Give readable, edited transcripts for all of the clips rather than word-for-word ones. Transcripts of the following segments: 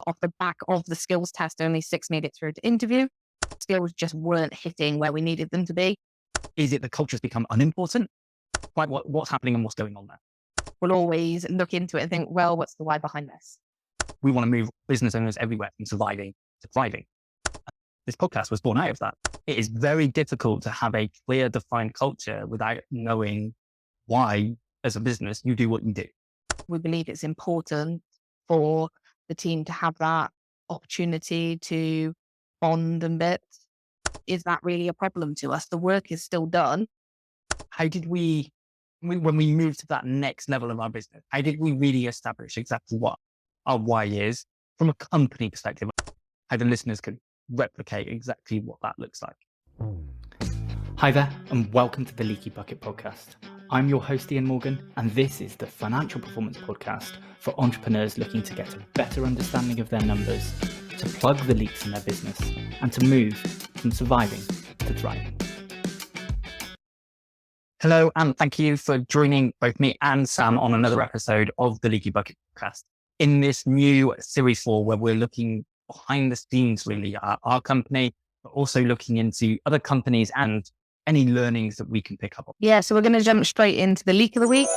off the back of the skills test, only 6 made it through to interview. Skills just weren't hitting where we needed them to be. Is it the culture's become unimportant? What's happening and what's going on there? We'll always look into it and think, well, what's the why behind this? We want to move business owners everywhere from surviving to thriving. This podcast was born out of that. It is very difficult to have a clear, defined culture without knowing why, as a business, you do what you do. We believe it's important for the team to have that opportunity to bond and bits. Is that really a problem to us? The work is still done. How did when we moved to that next level of our business, how did we really establish exactly what our why is from a company perspective? How the listeners can replicate exactly what that looks like. Hi there, and welcome to the Leaky Bucket podcast. I'm your host, Ian Morgan, and this is the financial performance podcast for entrepreneurs looking to get a better understanding of their numbers, to plug the leaks in their business, and to move from surviving to thriving. Hello, and thank you for joining both me and Sam on another episode of the Leaky Bucket podcast. In this new series 4, where we're looking behind the scenes really at our company, but also looking into other companies and any learnings that we can pick up on. Yeah, so we're going to jump straight into the leak of the week.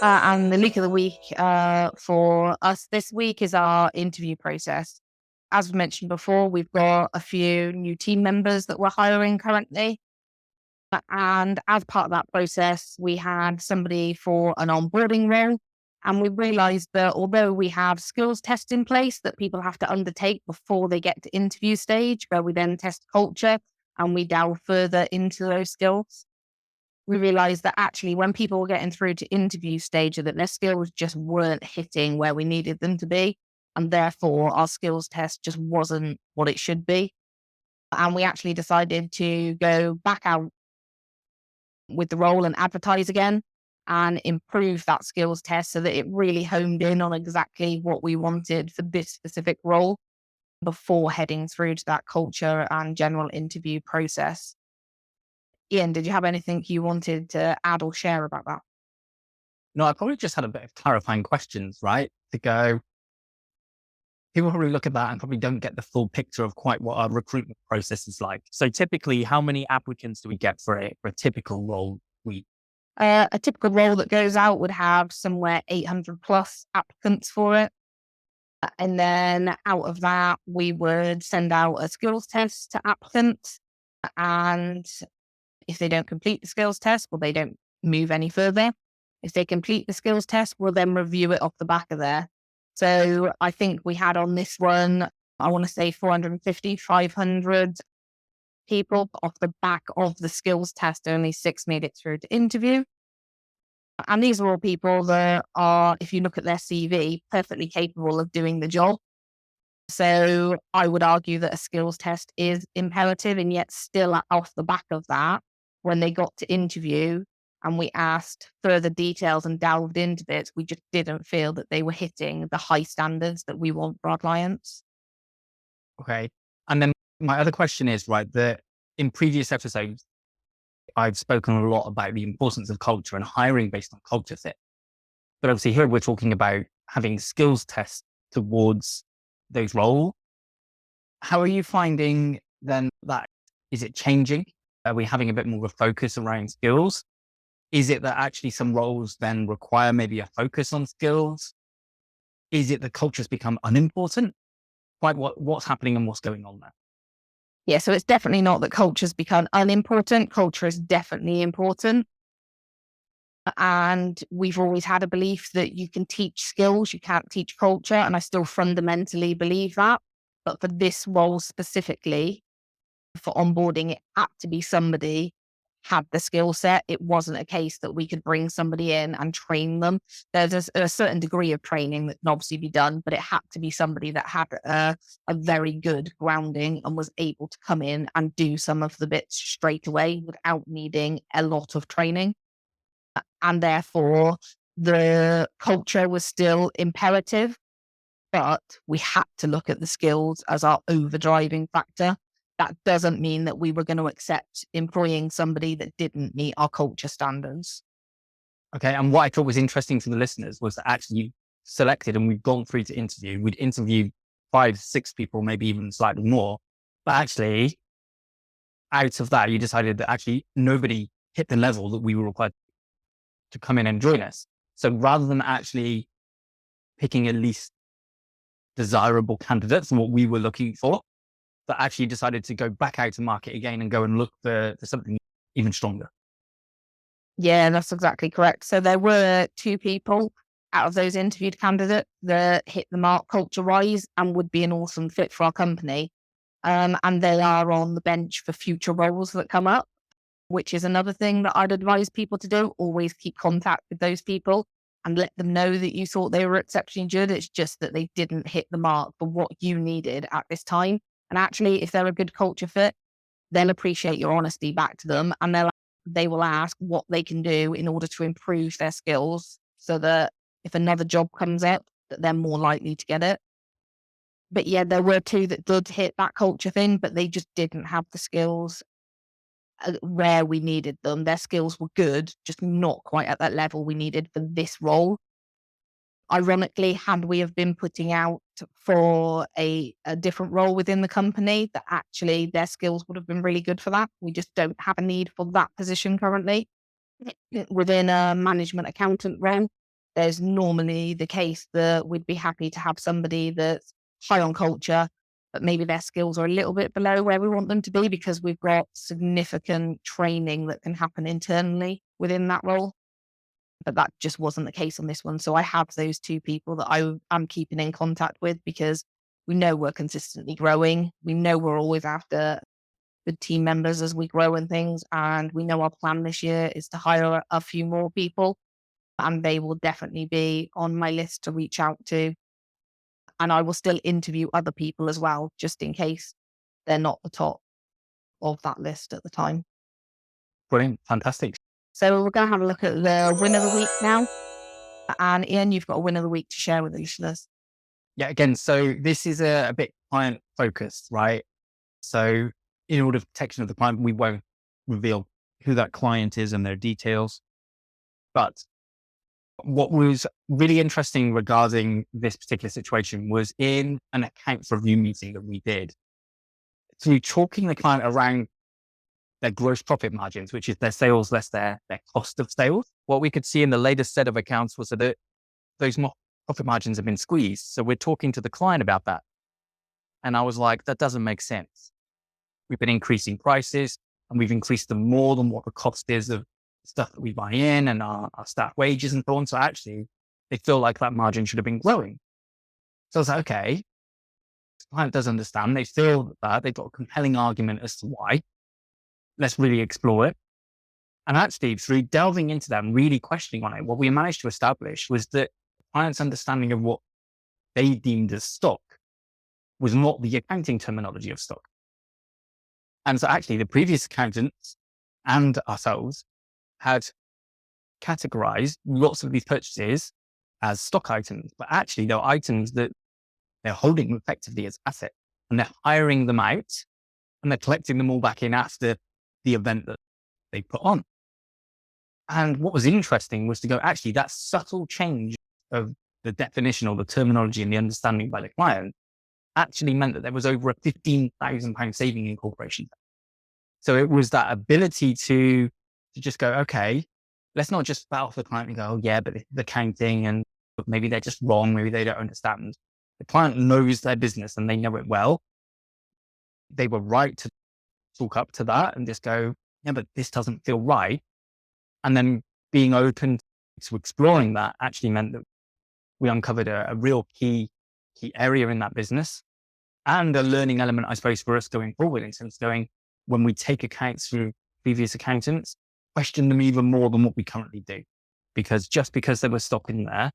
And the leak of the week for us this week is our interview process. As we mentioned before, we've got a few new team members that we're hiring currently. And as part of that process, we had somebody for an onboarding role. And we realized that although we have skills tests in place that people have to undertake before they get to interview stage, where we then test culture and we delve further into those skills, we realized that actually when people were getting through to interview stage, that their skills just weren't hitting where we needed them to be. And therefore our skills test just wasn't what it should be. And we actually decided to go back out with the role and advertise again and improve that skills test so that it really honed in on exactly what we wanted for this specific role before heading through to that culture and general interview process. Ian, did you have anything you wanted to add or share about that? No, I probably just had a bit of clarifying questions, right? To go, people probably look at that and probably don't get the full picture of quite what our recruitment process is like. So typically, how many applicants do we get for a typical role week? A typical role that goes out would have somewhere 800 plus applicants for it. And then out of that, we would send out a skills test to applicants. And if they don't complete the skills test, well, they don't move any further. If they complete the skills test, we'll then review it off the back of there. So I think we had on this one, I want to say 450, 500 people off the back of the skills test. Only 6 made it through to interview. And these are all people that are, if you look at their CV, perfectly capable of doing the job. So I would argue that a skills test is imperative, and yet still off the back of that, when they got to interview and we asked further details and delved into bits, we just didn't feel that they were hitting the high standards that we want for our clients. Okay. And then my other question is, right, that in previous episodes, I've spoken a lot about the importance of culture and hiring based on culture fit. But obviously here we're talking about having skills tests towards those roles. How are you finding then that? Is it changing? Are we having a bit more of a focus around skills? Is it that actually some roles then require maybe a focus on skills? Is it that culture's become unimportant? What's happening and what's going on there? Yeah, so it's definitely not that culture's become unimportant. Culture is definitely important. And we've always had a belief that you can teach skills, you can't teach culture. And I still fundamentally believe that. But for this role specifically, for onboarding, it had to be somebody had the skill set. It wasn't a case that we could bring somebody in and train them. There's a certain degree of training that can obviously be done, but it had to be somebody that had a very good grounding and was able to come in and do some of the bits straight away without needing a lot of training. And therefore, the culture was still imperative, but we had to look at the skills as our overdriving factor. That doesn't mean that we were going to accept employing somebody that didn't meet our culture standards. Okay. And what I thought was interesting for the listeners was that actually you selected and we've gone through to interview. We'd interviewed 5, 6 people, maybe even slightly more. But actually, out of that, you decided that actually nobody hit the level that we were required to come in and join us. So rather than actually picking at least desirable candidates and what we were looking for, that actually decided to go back out to market again and go and look for something even stronger. Yeah, that's exactly correct. So there were 2 people out of those interviewed candidates that hit the mark culture-wise and would be an awesome fit for our company. And they are on the bench for future roles that come up, which is another thing that I'd advise people to do. Always keep contact with those people and let them know that you thought they were exceptionally good. It's just that they didn't hit the mark for what you needed at this time. And actually, if they're a good culture fit, they'll appreciate your honesty back to them, and they will ask what they can do in order to improve their skills so that if another job comes up, that they're more likely to get it. But yeah, there were 2 that did hit that culture thing, but they just didn't have the skills where we needed them. Their skills were good, just not quite at that level we needed for this role. Ironically, had we have been putting out for a different role within the company, that actually their skills would have been really good for that. We just don't have a need for that position currently. Within a management accountant role, there's normally the case that we'd be happy to have somebody that's high on culture, but maybe their skills are a little bit below where we want them to be because we've got significant training that can happen internally within that role. But that just wasn't the case on this one. So I have those 2 people that I'm keeping in contact with because we know we're consistently growing. We know we're always after good team members as we grow and things. And we know our plan this year is to hire a few more people, and they will definitely be on my list to reach out to. And I will still interview other people as well, just in case they're not the top of that list at the time. Brilliant. Fantastic. So we're going to have a look at the win of the week now. And Ian, you've got a win of the week to share with the listeners. Yeah, again, so this is a bit client focused, right? So in order for protection of the client, we won't reveal who that client is and their details. But what was really interesting regarding this particular situation was in an accounts review meeting that we did, through talking the client around their gross profit margins, which is their sales less their cost of sales. What we could see in the latest set of accounts was that those profit margins have been squeezed. So we're talking to the client about that. And I was like, that doesn't make sense. We've been increasing prices and we've increased them more than what the cost is of stuff that we buy in and our staff wages and so on. So actually, they feel like that margin should have been growing. So I was like, okay, the client does understand. They feel that they've got a compelling argument as to why. Let's really explore it. And actually, through delving into that and really questioning on it, what we managed to establish was that the client's understanding of what they deemed as stock was not the accounting terminology of stock. And so actually, the previous accountants and ourselves had categorized lots of these purchases as stock items, but actually they're items that they're holding effectively as assets, and they're hiring them out and they're collecting them all back in after the event that they put on. And what was interesting was to go, actually, that subtle change of the definition or the terminology and the understanding by the client actually meant that there was over a £15,000 saving in corporation. So it was that ability to just go, okay, let's not just bat off the client and go, oh yeah, but the accounting and maybe they're just wrong. Maybe they don't understand. The client knows their business and they know it well. They were right to talk up to that and just go, yeah, but this doesn't feel right. And then being open to exploring that actually meant that we uncovered a real key area in that business and a learning element, I suppose, for us going forward in terms of going, when we take accounts through previous accountants, question them even more than what we currently do. Because just because there was stock in there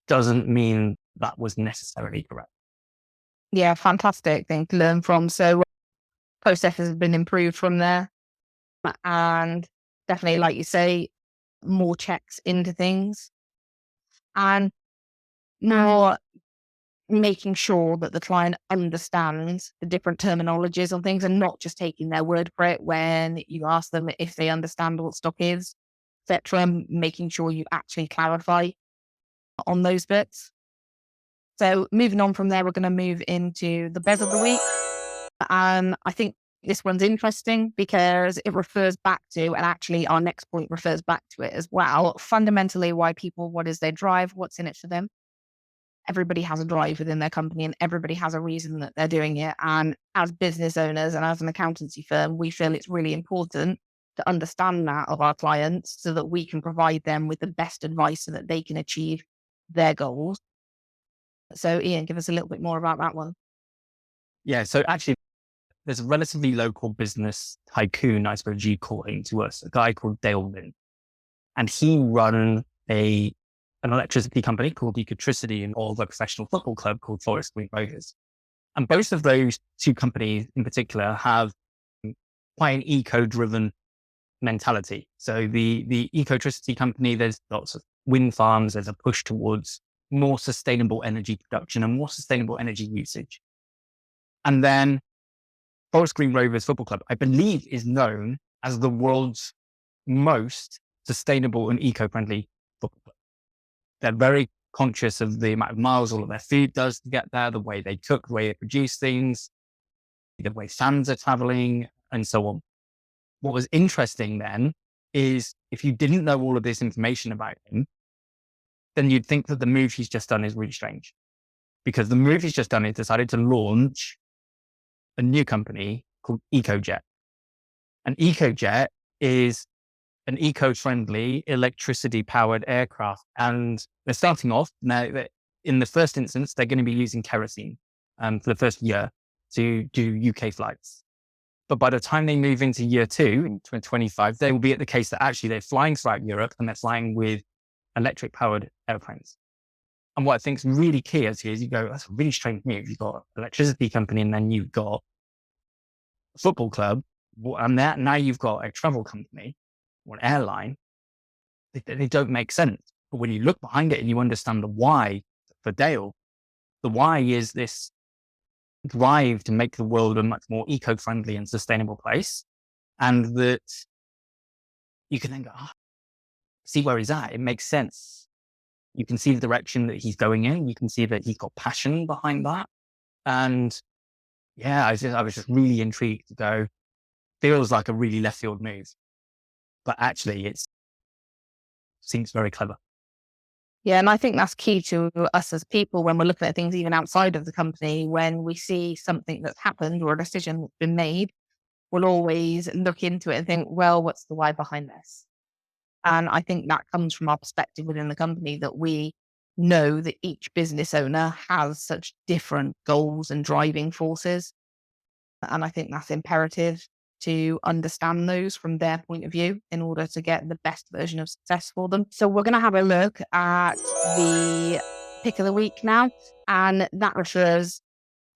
doesn't mean that was necessarily correct. Yeah, fantastic thing to learn from. So processes have been improved from there. And definitely, like you say, more checks into things and more making sure that the client understands the different terminologies on things and not just taking their word for it when you ask them if they understand what stock is, etc. Making sure you actually clarify on those bits. So moving on from there, we're going to move into the Bev of the week. And I think this one's interesting because it refers back to, and actually our next point refers back to it as well, fundamentally why people, what is their drive, what's in it for them. Everybody has a drive within their company and everybody has a reason that they're doing it. And as business owners and as an accountancy firm, we feel it's really important to understand that of our clients so that we can provide them with the best advice so that they can achieve their goals. So Ian, give us a little bit more about that one. Yeah. So actually, there's a relatively local business tycoon, I suppose you'd call him to us, a guy called Dale Lynn. And he run an electricity company called Ecotricity and all the professional football club called Forest Green Rovers. And both of those two companies in particular have quite an eco-driven mentality. So the Ecotricity company, there's lots of wind farms, there's a push towards more sustainable energy production and more sustainable energy usage. And then Forest Green Rovers Football Club, I believe, is known as the world's most sustainable and eco-friendly football club. They're very conscious of the amount of miles all of their food does to get there, the way they cook, the way they produce things, the way fans are traveling, and so on. What was interesting then is if you didn't know all of this information about him, then you'd think that the move he's just done is really strange. Because the move he's just done is decided to launch a new company called EcoJet. And EcoJet is an eco-friendly electricity-powered aircraft. And they're starting off now. In the first instance, they're going to be using kerosene for the first year to do UK flights. But by the time they move into year 2 in 2025, they will be at the case that actually they're flying throughout Europe and they're flying with electric-powered airplanes. And what I think is really key is you go, that's a really strange move. You've got an electricity company and then you've got a football club, and now you've got a travel company or an airline. They don't make sense. But when you look behind it and you understand the why for Dale, the why is this drive to make the world a much more eco-friendly and sustainable place. And that you can then go, see where he's at. It makes sense. You can see the direction that he's going in. You can see that he's got passion behind that. And yeah, I was just really intrigued to go, feels like a really left field move, but actually it seems very clever. Yeah, and I think that's key to us as people when we're looking at things even outside of the company. When we see something that's happened or a decision that's been made, we'll always look into it and think, well, what's the why behind this? And I think that comes from our perspective within the company, that we know that each business owner has such different goals and driving forces. And I think that's imperative to understand those from their point of view in order to get the best version of success for them. So we're going to have a look at the pick of the week now, and that refers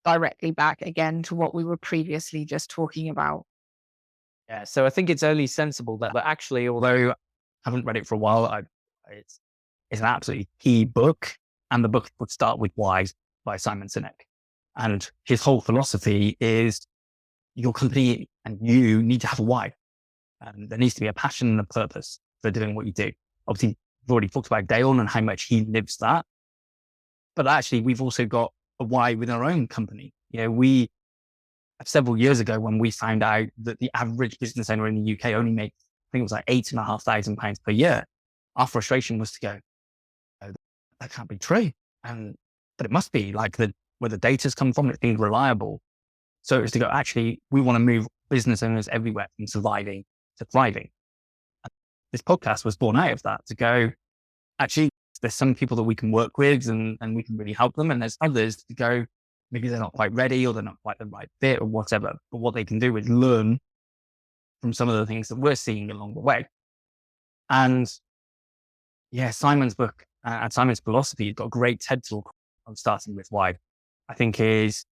directly back again to what we were previously just talking about. Yeah, so I think it's only sensible that actually, although I haven't read it for a while, it's an absolutely key book, and the book would start with Why by Simon Sinek. And his whole philosophy is your company and you need to have a why. There needs to be a passion and a purpose for doing what you do. Obviously, we've already talked about Dale and how much he lives that. But actually, we've also got a why with our own company. We several years ago when we found out that the average business owner in the UK only makes, I think it was like £8,500 per year. Our frustration was to go, oh, that can't be true. But it must be like where the data's come from, it's being reliable. So it was to go, actually, we want to move business owners everywhere from surviving to thriving. And this podcast was born out of that, to go, actually, there's some people that we can work with and we can really help them. And there's others to go, maybe they're not quite ready or they're not quite the right fit or whatever. But what they can do is learn from some of the things that we're seeing along the way. And yeah, Simon's book and Simon's philosophy, he's got a great TED talk on starting with why. I think is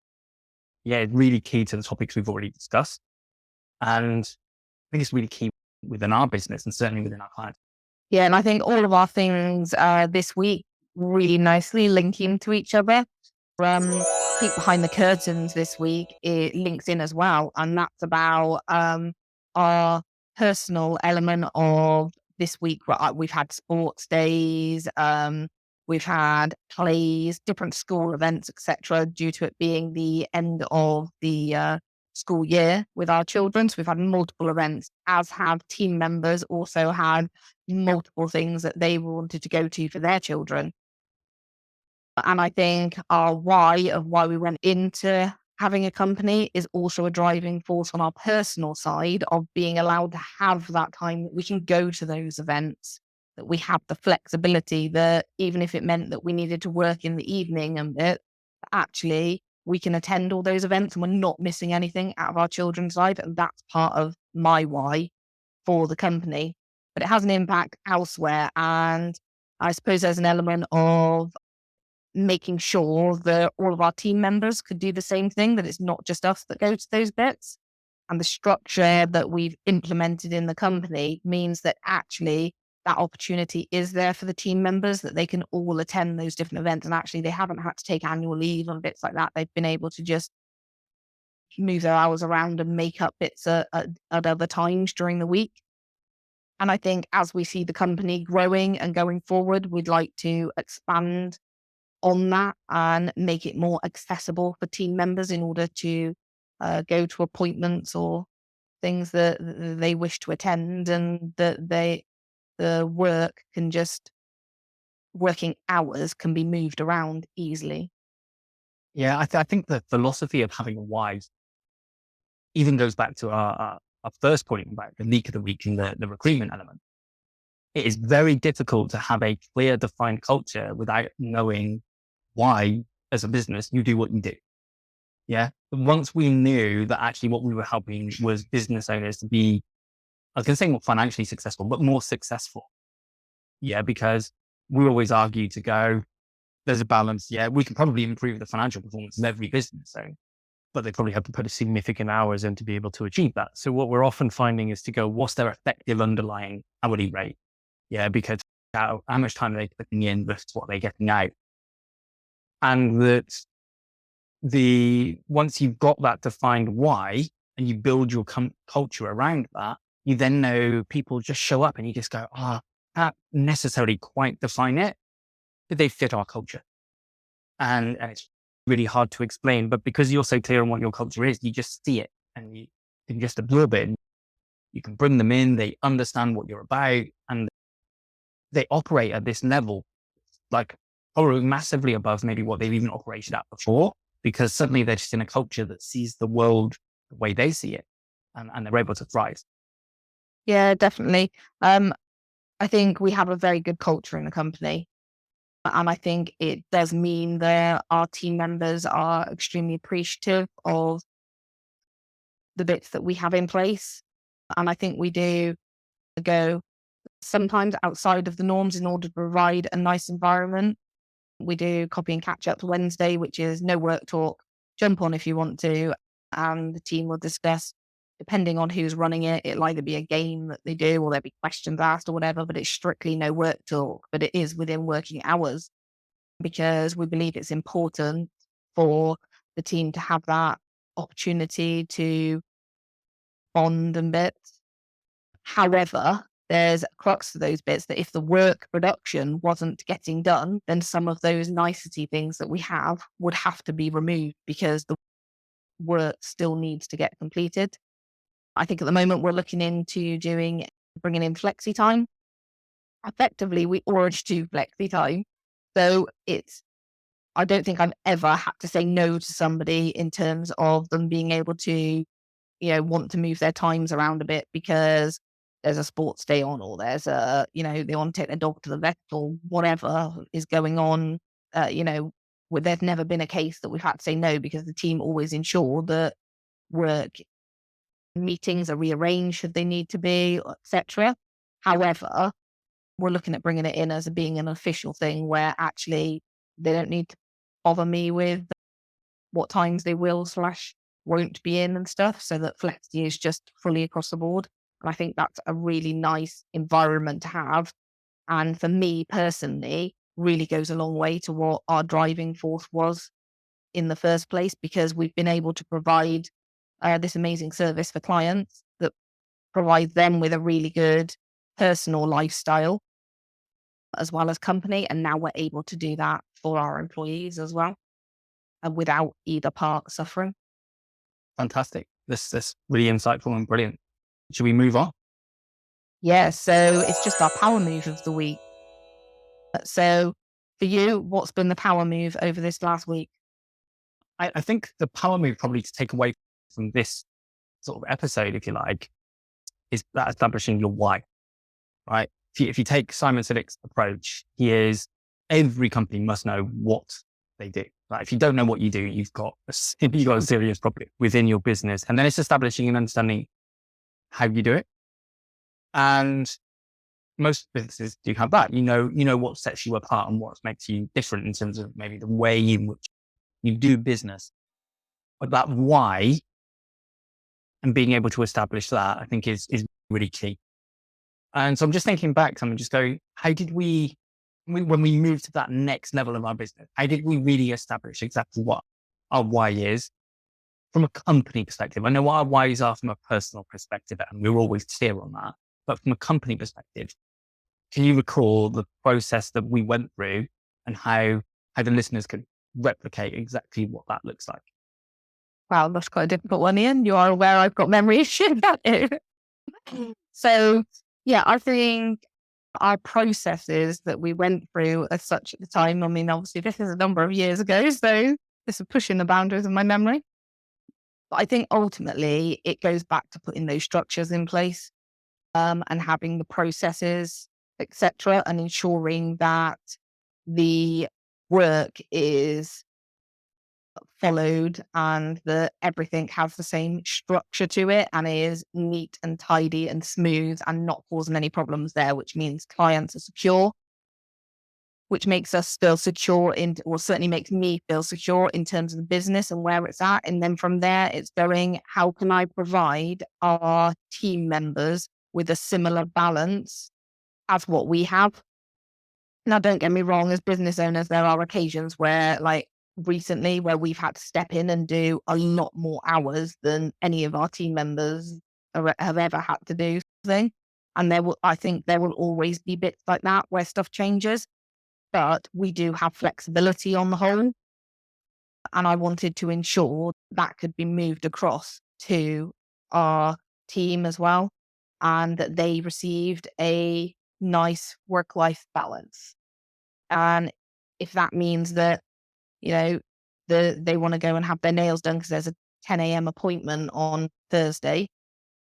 really key to the topics we've already discussed. And I think it's really key within our business and certainly within our clients. Yeah, and I think all of our things this week really nicely link into each other. Peek behind the curtains this week, it links in as well. And that's about our personal element of this week. We've had sports days, We've had plays, different school events, etc., due to it being the end of the school year with our children. So we've had multiple events, as have team members also had multiple things that they wanted to go to for their children. And I think our why of why we went into having a company is also a driving force on our personal side of being allowed to have that time that we can go to those events, that we have the flexibility that even if it meant that we needed to work in the evening and bit, actually we can attend all those events and we're not missing anything out of our children's life. And that's part of my why for the company. But it has an impact elsewhere. And I suppose there's an element of making sure that all of our team members could do the same thing, that it's not just us that go to those bits. And the structure that we've implemented in the company means that actually that opportunity is there for the team members, that they can all attend those different events. And actually they haven't had to take annual leave and bits like that. They've been able to just move their hours around and make up bits at other times during the week. And I think as we see the company growing and going forward, we'd like to expand on that and make it more accessible for team members in order to go to appointments or things that they wish to attend, and that the working hours can be moved around easily. Yeah, I think the philosophy of having a why even goes back to our first point about the leak of the week and the recruitment element. It is very difficult to have a clear, defined culture without knowing why, as a business, you do what you do. Yeah. But once we knew that actually what we were helping was business owners to be, I was going to say more financially successful, but more successful. Yeah. Because we always argue to go, there's a balance. Yeah. We can probably improve the financial performance of every business owner, but they probably have to put a significant hours in to be able to achieve that. So what we're often finding is to go, what's their effective underlying hourly rate? Yeah. Because how much time are they putting in versus what they're getting out? And that once you've got that defined why, and you build your culture around that, you then know people just show up and you just go, can't necessarily quite define it, but they fit our culture. And it's really hard to explain, but because you're so clear on what your culture is, you just see it and you can just absorb it. You can bring them in, they understand what you're about, and they operate at this level, like probably massively above maybe what they've even operated at before, because suddenly they're just in a culture that sees the world the way they see it, and they're able to thrive. Yeah, definitely. I think we have a very good culture in the company. And I think it does mean that our team members are extremely appreciative of the bits that we have in place. And I think we do go sometimes outside of the norms in order to provide a nice environment. We do copy and catch up Wednesday, which is no work talk. Jump on if you want to, and the team will discuss, depending on who's running it. It'll either be a game that they do or there'll be questions asked or whatever, but it's strictly no work talk, but it is within working hours because we believe it's important for the team to have that opportunity to bond and bits. However, there's a crux to those bits that if the work production wasn't getting done, then some of those nicety things that we have would have to be removed because the work still needs to get completed. I think at the moment we're looking into bringing in flexi time. Effectively, we already do flexi time. So I don't think I've ever had to say no to somebody in terms of them being able to, want to move their times around a bit because there's a sports day on or there's they want to take their dog to the vet or whatever is going on. There's never been a case that we've had to say no because the team always ensure that work meetings are rearranged should they need to be, etc. However, we're looking at bringing it in as being an official thing where actually they don't need to bother me with what times they will / won't be in and stuff, so that flexi is just fully across the board. And I think that's a really nice environment to have. And for me personally, really goes a long way to what our driving force was in the first place, because we've been able to provide this amazing service for clients that provides them with a really good personal lifestyle. as well as company. And now we're able to do that for our employees as well, and without either part suffering. Fantastic. This really insightful and brilliant. Should we move on? Yeah, so it's just our power move of the week. So for you, what's been the power move over this last week? I think the power move probably to take away from this sort of episode, if you like, is that establishing your why, right? If you take Simon Sinek's approach, every company must know what they do. Like if you don't know what you do, you've got a serious problem within your business. And then it's establishing and understanding how you do it. And most businesses do have that. You know what sets you apart and what makes you different in terms of maybe the way in which you do business. But that why and being able to establish that, I think is really key. And so I'm just thinking back, I'm just going, how did when we moved to that next level of our business, how did we really establish exactly what our why is from a company perspective? I know what our whys are from a personal perspective, and we're always clear on that. But from a company perspective, can you recall the process that we went through and how the listeners could replicate exactly what that looks like? Wow, that's quite a difficult one, Ian. You are aware I've got memory issues. So yeah, I think our processes that we went through as such at the time, I mean, obviously this is a number of years ago, so this is pushing the boundaries of my memory. But I think ultimately it goes back to putting those structures in place, and having the processes, etc., and ensuring that the work is followed and that everything has the same structure to it and is neat and tidy and smooth and not causing any problems there, which means clients are secure, which makes us feel secure or certainly makes me feel secure in terms of the business and where it's at. And then from there, it's going, how can I provide our team members with a similar balance as what we have? Now, don't get me wrong, as business owners, there are occasions where, like recently, where we've had to step in and do a lot more hours than any of our team members have ever had to do something. And I think there will always be bits like that where stuff changes, but we do have flexibility on the whole. And I wanted to ensure that could be moved across to our team as well, and that they received a nice work-life balance. And if that means that, you know, they want to go and have their nails done because there's a 10 a.m. appointment on Thursday,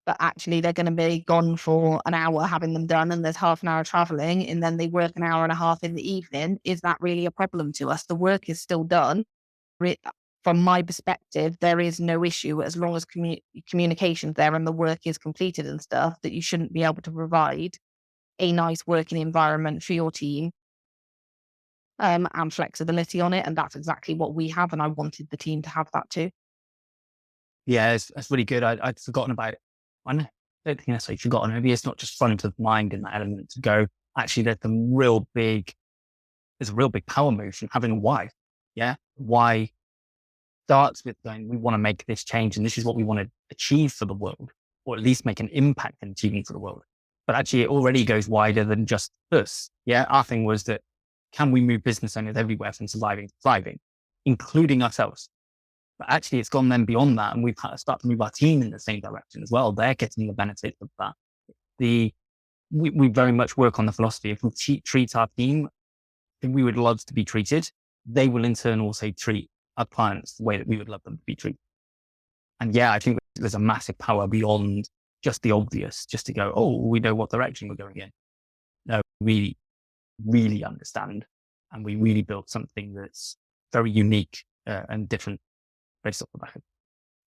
but actually they're going to be gone for an hour having them done and there's half an hour traveling and then they work an hour and a half in the evening, is that really a problem to us? The work is still done. From my perspective, there is no issue as long as communication's there and the work is completed and stuff, that you shouldn't be able to provide a nice working environment for your team, and flexibility on it. And that's exactly what we have. And I wanted the team to have that too. Yeah, it's really good. I'd forgotten about it. I don't think necessarily forgotten. Maybe it's not just front of mind in that element to go, actually, there's a real big power move from having a why. Yeah. Why starts with going, we want to make this change and this is what we want to achieve for the world, or at least make an impact in achieving for the world. But actually it already goes wider than just us. Yeah. Our thing was that, can we move business owners everywhere from surviving to thriving, including ourselves? But actually it's gone then beyond that. And we've had to start to move our team in the same direction as well. They're getting the benefit of that. We very much work on the philosophy. If we treat our team, if we would love to be treated, they will in turn also treat our clients the way that we would love them to be treated. And yeah, I think there's a massive power beyond just the obvious, just to go, oh, we know what direction we're going in. No, we really understand. And we really built something that's very unique and different based off the back of it.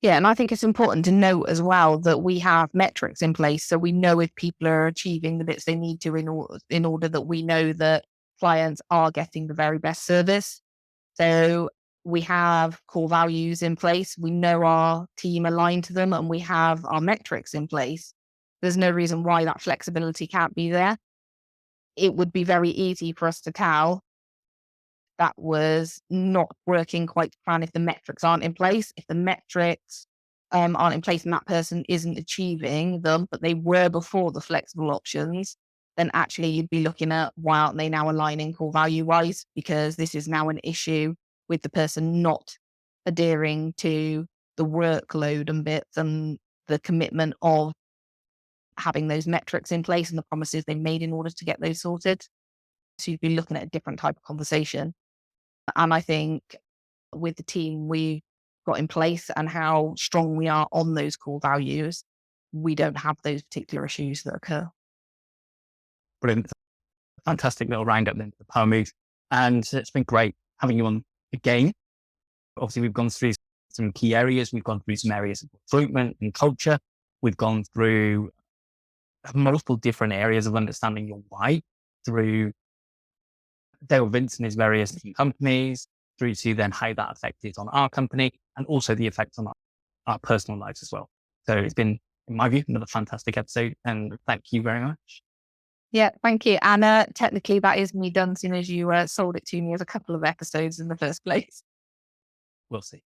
Yeah, and I think it's important to note as well that we have metrics in place. So we know if people are achieving the bits they need to in order that we know that clients are getting the very best service. So we have core values in place. We know our team aligned to them and we have our metrics in place. There's no reason why that flexibility can't be there. It would be very easy for us to tell that was not working quite to plan if the metrics aren't in place. If the metrics aren't in place and that person isn't achieving them, but they were before the flexible options, then actually you'd be looking at why aren't they now aligning core value wise? Because this is now an issue with the person not adhering to the workload and bits and the commitment of having those metrics in place and the promises they made in order to get those sorted. So you'd be looking at a different type of conversation. And I think with the team we got in place and how strong we are on those core values, we don't have those particular issues that occur. Brilliant. Fantastic little roundup then for the power move. And it's been great having you on again. Obviously, we've gone through some key areas. We've gone through some areas of recruitment and culture. We've gone through multiple different areas of understanding your why through Dale Vince and his various different companies, through to then how that affected on our company and also the effects on our personal lives as well. So it's been, in my view, another fantastic episode. And thank you very much. Yeah, thank you. And technically that is me done soon as you sold it to me as a couple of episodes in the first place. We'll see.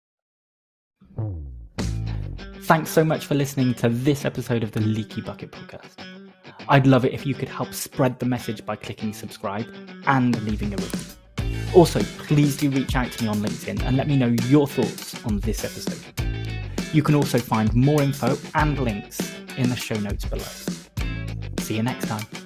Thanks so much for listening to this episode of the Leaky Bucket podcast. I'd love it if you could help spread the message by clicking subscribe and leaving a review. Also, please do reach out to me on LinkedIn and let me know your thoughts on this episode. You can also find more info and links in the show notes below. See you next time.